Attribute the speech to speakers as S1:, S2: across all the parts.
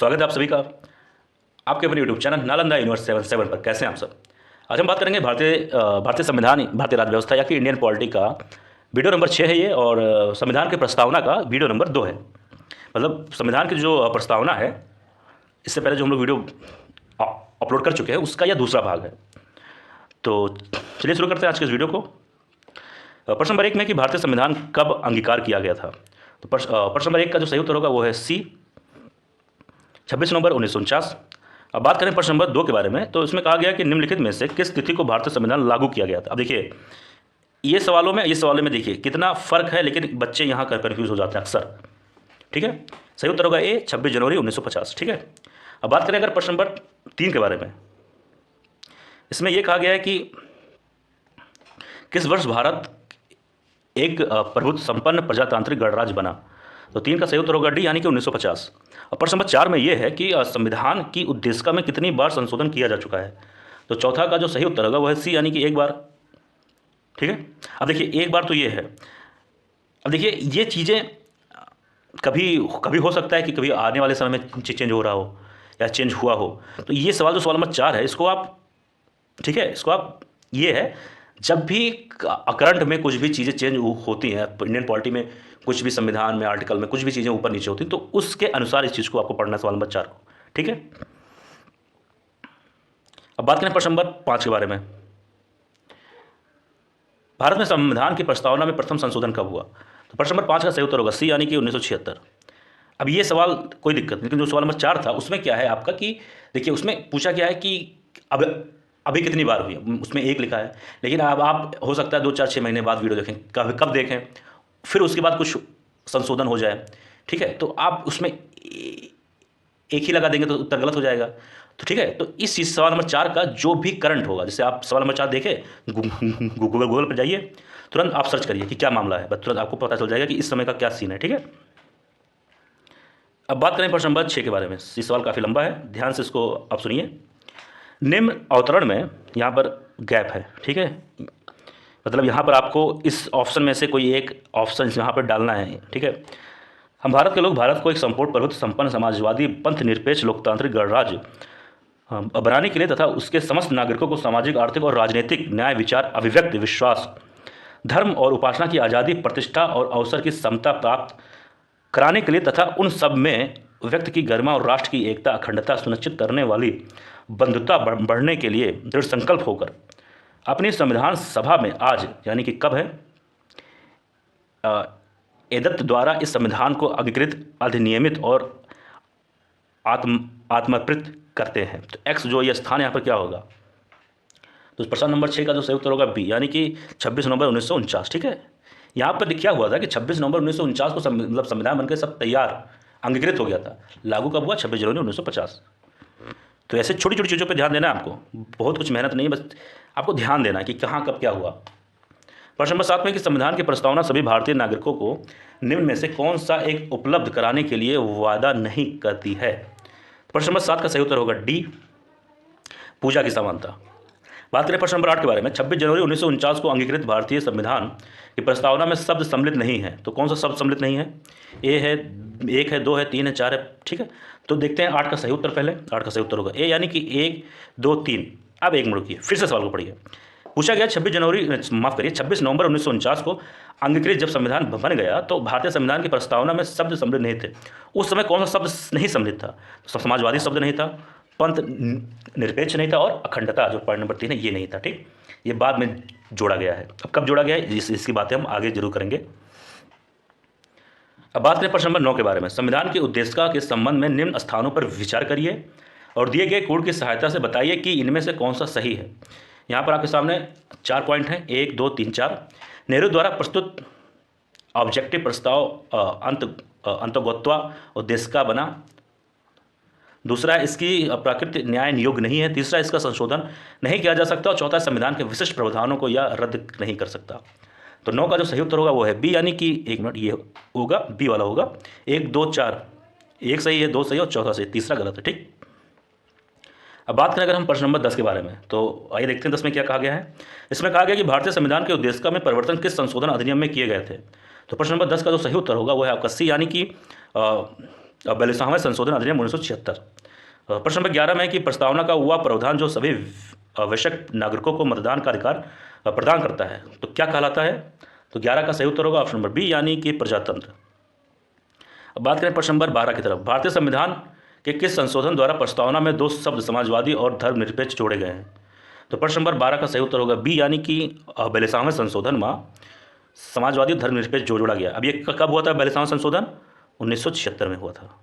S1: स्वागत है आप सभी का आपके अपने यूट्यूब चैनल नालंदा यूनिवर्स 77 पर। कैसे हैं आप सब। आज हम बात करेंगे भारतीय संविधान, भारतीय राज्य व्यवस्था या कि इंडियन पॉलिटी का। वीडियो नंबर 6 है ये, और संविधान की प्रस्तावना का वीडियो नंबर 2 है। मतलब संविधान की जो प्रस्तावना है, इससे पहले जो हम लोग वीडियो अपलोड कर चुके हैं उसका यह दूसरा भाग है। तो चलिए शुरू करते हैं आज के इस वीडियो को। प्रश्न नंबर 1 में कि भारतीय संविधान कब अंगीकार किया गया था। तो प्रश्न नंबर 1 का जो सही उत्तर होगा वो है सी, 26 नवंबर 1949। अब बात करें प्रश्न नंबर 2 के बारे में, तो इसमें कहा गया कि निम्नलिखित में से किस तिथि को भारतीय संविधान लागू किया गया था। अब देखिए ये सवालों में देखिए कितना फ़र्क है, लेकिन बच्चे यहाँ कर कन्फ्यूज़ हो जाते हैं अक्सर। ठीक है, सही उत्तर होगा ए, 26 जनवरी 1950। ठीक है, अब बात करें अगर प्रश्न नंबर 3 के बारे में, इसमें यह कहा गया है कि किस वर्ष भारत एक प्रभुत्व संपन्न प्रजातांत्रिक गणराज्य बना। तो 3 का सही उत्तर होगा डी, यानी कि 1950। और प्रश्न नंबर 4 में यह है कि संविधान की उद्देशिका में कितनी बार संशोधन किया जा चुका है। तो चौथा का जो सही उत्तर होगा वह है सी, यानी कि 1 बार। ठीक है, अब देखिए 1 बार तो ये है। अब देखिए ये चीज़ें कभी कभी हो सकता है कि कभी आने वाले समय में चेंज हो रहा हो या चेंज हुआ हो। तो ये सवाल जो सवाल नंबर 4 है, इसको आप, ठीक है, इसको आप, ये है जब भी करंट में कुछ भी चीज़ें चेंज होती हैं, इंडियन पॉलिटी में कुछ भी, संविधान में, आर्टिकल में कुछ भी चीज़ें ऊपर नीचे होती हैं, तो उसके अनुसार इस चीज़ को आपको पढ़ना है, सवाल नंबर 4 को। ठीक है, अब बात करें प्रश्न नंबर 5 के बारे में। भारत में संविधान की प्रस्तावना में प्रथम संशोधन कब हुआ। तो प्रश्न नंबर 5 का सही उत्तर होगा सी, यानी कि 1976। अब ये सवाल कोई दिक्कत नहीं, लेकिन जो सवाल नंबर 4 था उसमें क्या है आपका कि देखिए उसमें पूछा क्या है कि अब अभी कितनी बार हुई, उसमें 1 लिखा है, लेकिन अब आप हो सकता है 2, 4, 6 महीने बाद वीडियो देखें, कब देखें, फिर उसके बाद कुछ संशोधन हो जाए। ठीक है, तो आप उसमें एक ही लगा देंगे तो उत्तर गलत हो जाएगा। तो ठीक है, तो इस चीज़ सवाल नंबर 4 का जो भी करंट होगा, जैसे आप सवाल नंबर 4 देखें, गूगल पर जाइए, तुरंत आप सर्च करिए कि क्या मामला है, बस तुरंत आपको पता चल जाएगा कि इस समय का क्या सीन है। ठीक है, अब बात करें प्रश्न नंबर 6 के बारे में। ये सवाल काफ़ी लंबा है, ध्यान से इसको आप सुनिए। निम्न अवतरण में यहाँ पर गैप है। ठीक है, मतलब यहाँ पर आपको इस ऑप्शन में से कोई एक ऑप्शन यहाँ पर डालना है। ठीक है, हम भारत के लोग भारत को एक संपूर्ण प्रभुत्व संपन्न समाजवादी पंथ निरपेक्ष लोकतांत्रिक गणराज्य बनाने के लिए तथा उसके समस्त नागरिकों को सामाजिक, आर्थिक और राजनीतिक न्याय, विचार, अभिव्यक्ति, विश्वास, धर्म और उपासना की आज़ादी, प्रतिष्ठा और अवसर की समता प्राप्त कराने के लिए तथा उन सब में व्यक्ति की गरिमा और राष्ट्र की एकता, अखंडता सुनिश्चित करने वाली बंधुता बढ़ने के लिए दृढ़ संकल्प होकर अपनी संविधान सभा में आज, यानी कि कब है, एदत्त द्वारा इस संविधान को अंगीकृत, अधिनियमित और आत्मकृत करते हैं। तो एक्स जो ये स्थान यहाँ पर क्या होगा। तो प्रश्न नंबर 6 का जो सही उत्तर होगा बी, यानी कि 26 नवंबर 1949। ठीक है, यहाँ पर क्या हुआ था कि 26 नवंबर 1949 को मतलब संविधान बनकर सब तैयार, अंगीकृत हो गया था। लागू कब हुआ, 26 जनवरी 1950। तो ऐसे छोटी छोटी चीज़ों पे ध्यान देना है आपको, बहुत कुछ मेहनत नहीं है, बस आपको ध्यान देना है कि कहाँ कब क्या हुआ। प्रश्न नंबर 7 में कि संविधान की प्रस्तावना सभी भारतीय नागरिकों को निम्न में से कौन सा एक उपलब्ध कराने के लिए वादा नहीं करती है। प्रश्न नंबर 7 का सही उत्तर होगा डी, पूजा की समानता। बात करें प्रश्न नंबर 8 के बारे में। 26 जनवरी 1949 को अंगीकृत भारतीय संविधान की प्रस्तावना में शब्द सम्मिलित नहीं है। तो कौन सा शब्द सम्मिलित नहीं है। ए है, 1 है, 2 है, 3 है, 4 है। ठीक है, तो देखते हैं 8 का सही उत्तर। पहले 8 का सही उत्तर होगा ए, यानी कि 1, 2, 3। अब एक मिनट रुकिए, फिर से सवाल को पढ़िए। पूछा गया 26 नवंबर 1949 को अंगीकृत जब संविधान बन गया तो भारतीय संविधान की प्रस्तावना में शब्द सम्मिलित नहीं थे। उस समय कौन सा शब्द नहीं सम्मिलित था। तो समाजवादी शब्द नहीं था, पंथ निरपेक्ष नहीं था, और अखंडता जो पॉइंट नंबर 3 है ये नहीं था। ठीक, ये बाद में जोड़ा गया है। अब कब जोड़ा गया है इसकी बातें हम आगे जरूर करेंगे। अब बात करें प्रश्न नंबर 9 के बारे में। संविधान की उद्देशिका के संबंध में निम्न स्थानों पर विचार करिए और दिए गए कोड की सहायता से बताइए कि इनमें से कौन सा सही है। यहाँ पर आपके सामने 4 पॉइंट हैं, 1, 2, 3, 4। नेहरू द्वारा प्रस्तुत ऑब्जेक्टिव प्रस्ताव अंतर्गोत्वा उद्देशिका बना। दूसरा, इसकी प्राकृतिक न्याय नियोग नहीं है। तीसरा, इसका संशोधन नहीं किया जा सकता। और चौथा, संविधान के विशिष्ट प्रावधानों को यह रद्द नहीं कर सकता। तो 9 का जो सही उत्तर होगा वो है बी, यानी कि 1 मिनट, ये होगा बी वाला होगा। 1, 2, 4, 1 सही है, 2 सही और चौथा सही, तीसरा गलत है। ठीक, अब बात करें अगर हम प्रश्न नंबर 10 के बारे में, तो आइए देखते हैं 10 में क्या कहा गया है। इसमें कहा गया कि भारतीय संविधान के उद्देशिका में परिवर्तन किस संशोधन अधिनियम में किए गए थे। तो प्रश्न नंबर 10 का जो सही उत्तर होगा वो है आपका सी, यानी कि 42वां संशोधन अधिनियम 1976। प्रश्न नंबर 11 में कि प्रस्तावना का वह प्रावधान जो सभी आवश्यक नागरिकों को मतदान का अधिकार प्रदान करता है तो क्या कहलाता है? तो 11 का सही उत्तर होगा ऑप्शन नंबर बी यानी कि प्रजातंत्र। अब बात करें प्रश्न नंबर 12 की तरफ। भारतीय संविधान के किस संशोधन द्वारा प्रस्तावना में दो शब्द समाजवादी और धर्मनिरपेक्ष जोड़े गए हैं? तो प्रश्न नंबर 12 का सही उत्तर होगा बी यानी कि 42वां संशोधन में समाजवादी धर्मनिरपेक्ष जोड़ा गया। अब ये कब हुआ था? 42वां संशोधन 1976 में हुआ था।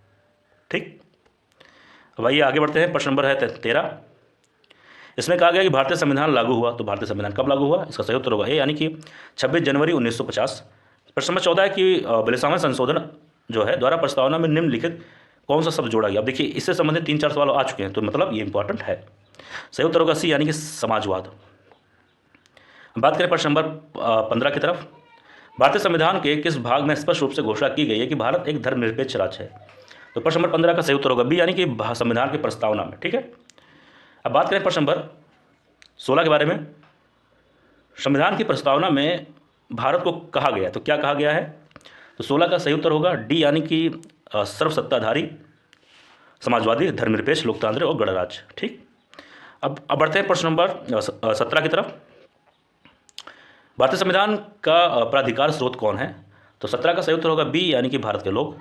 S1: ठीक, अब आइए आगे बढ़ते हैं। प्रश्न नंबर है 13। इसमें कहा गया कि भारतीय संविधान लागू हुआ। तो भारतीय संविधान कब लागू हुआ? इसका सही उत्तर होगा ए यानी कि 26 जनवरी 1950। प्रश्न नंबर 14 है कि 42वां संशोधन जो है द्वारा प्रस्तावना में निम्नलिखित कौन सा शब्द जोड़ा गया? अब देखिए इससे संबंधित 3-4 सवाल आ चुके हैं तो मतलब ये इंपॉर्टेंट है। सही उत्तर होगा सी यानी कि समाजवाद। बात करें प्रश्न नंबर 15 की तरफ। भारतीय संविधान के किस भाग में स्पष्ट रूप से घोषणा की गई है कि भारत एक धर्मनिरपेक्ष राज्य है? तो प्रश्न नंबर 15 का सही उत्तर होगा बी यानी कि संविधान की प्रस्तावना में। ठीक है, अब बात करें प्रश्न नंबर 16 के बारे में। संविधान की प्रस्तावना में भारत को कहा गया तो क्या कहा गया है? तो 16 का सही उत्तर होगा डी यानी कि सर्वसत्ताधारी, समाजवादी, धर्मनिरपेक्ष, लोकतांत्रिक और गणराज्य। ठीक, अब बढ़ते हैं प्रश्न नंबर 17 की तरफ। भारतीय संविधान का प्राधिकार स्रोत कौन है? तो 17 का सही उत्तर होगा बी यानी कि भारत के लोग।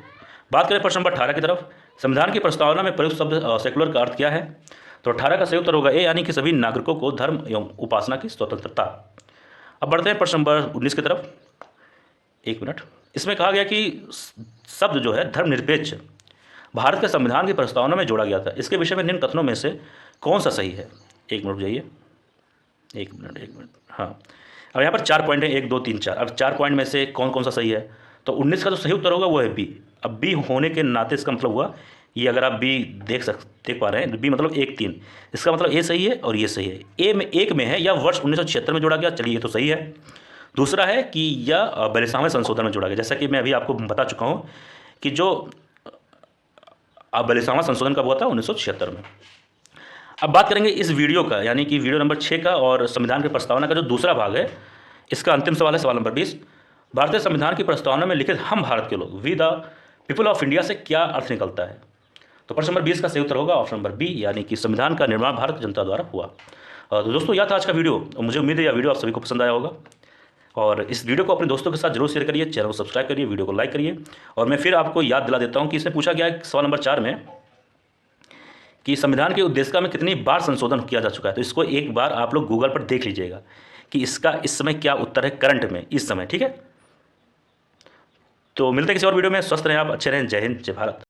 S1: बात करें प्रश्न नंबर 18 की तरफ। संविधान की प्रस्तावना में प्रयुक्त शब्द सेकुलर का अर्थ क्या है? तो 18 का सही उत्तर होगा ए यानी कि सभी नागरिकों को धर्म एवं उपासना की स्वतंत्रता। अब बढ़ते हैं प्रश्न नंबर 19 की तरफ। एक मिनट, इसमें कहा गया कि शब्द जो है धर्मनिरपेक्ष भारत के संविधान की प्रस्तावना में जोड़ा गया था। इसके विषय में निम्न कथनों में से कौन सा सही है? एक मिनट जाइए, एक मिनट। हाँ, अब यहाँ पर 4 पॉइंट हैं, 1 2 3 4। अब 4 पॉइंट में से कौन कौन सा सही है? तो 19 का जो सही उत्तर होगा वो है बी। अब बी होने के नाते इसका मतलब हुआ ये, अगर आप बी देख पा रहे हैं, बी मतलब 1 3, इसका मतलब ए सही है और ये सही है। ए में एक में है या वर्ष 1976 में जोड़ा गया, चलिए ये तो सही है। दूसरा है कि यह 42वां संशोधन में जोड़ा गया, जैसा कि मैं अभी आपको बता चुका हूँ कि जो 42वां संशोधन कब हुआ था? 1976 में। अब बात करेंगे इस वीडियो का यानी कि वीडियो नंबर 6 का और संविधान की प्रस्तावना का जो दूसरा भाग है, इसका अंतिम सवाल है सवाल नंबर 20। भारतीय संविधान की प्रस्तावना में लिखित हम भारत के लोग we the people of India से क्या अर्थ निकलता है? तो प्रश्न नंबर 20 का सही उत्तर होगा ऑप्शन नंबर बी यानी कि संविधान का निर्माण भारत जनता द्वारा हुआ। तो दोस्तों यह था आज का वीडियो। मुझे उम्मीद है यह वीडियो आप सभी को पसंद आया होगा और इस वीडियो को अपने दोस्तों के साथ जरूर शेयर करिए, चैनल को सब्सक्राइब करिए, वीडियो को लाइक करिए। और मैं फिर आपको याद दिला देता हूँ कि इसमें पूछा गया है सवाल नंबर 4 में कि संविधान के उद्देश्य में कितनी बार संशोधन किया जा चुका है। तो इसको एक बार आप लोग गूगल पर देख लीजिएगा कि इसका इस समय क्या उत्तर है करंट में इस समय। ठीक है, तो मिलते हैं किसी और वीडियो में। स्वस्थ रहें आप, अच्छे रहें। जय हिंद, जय भारत।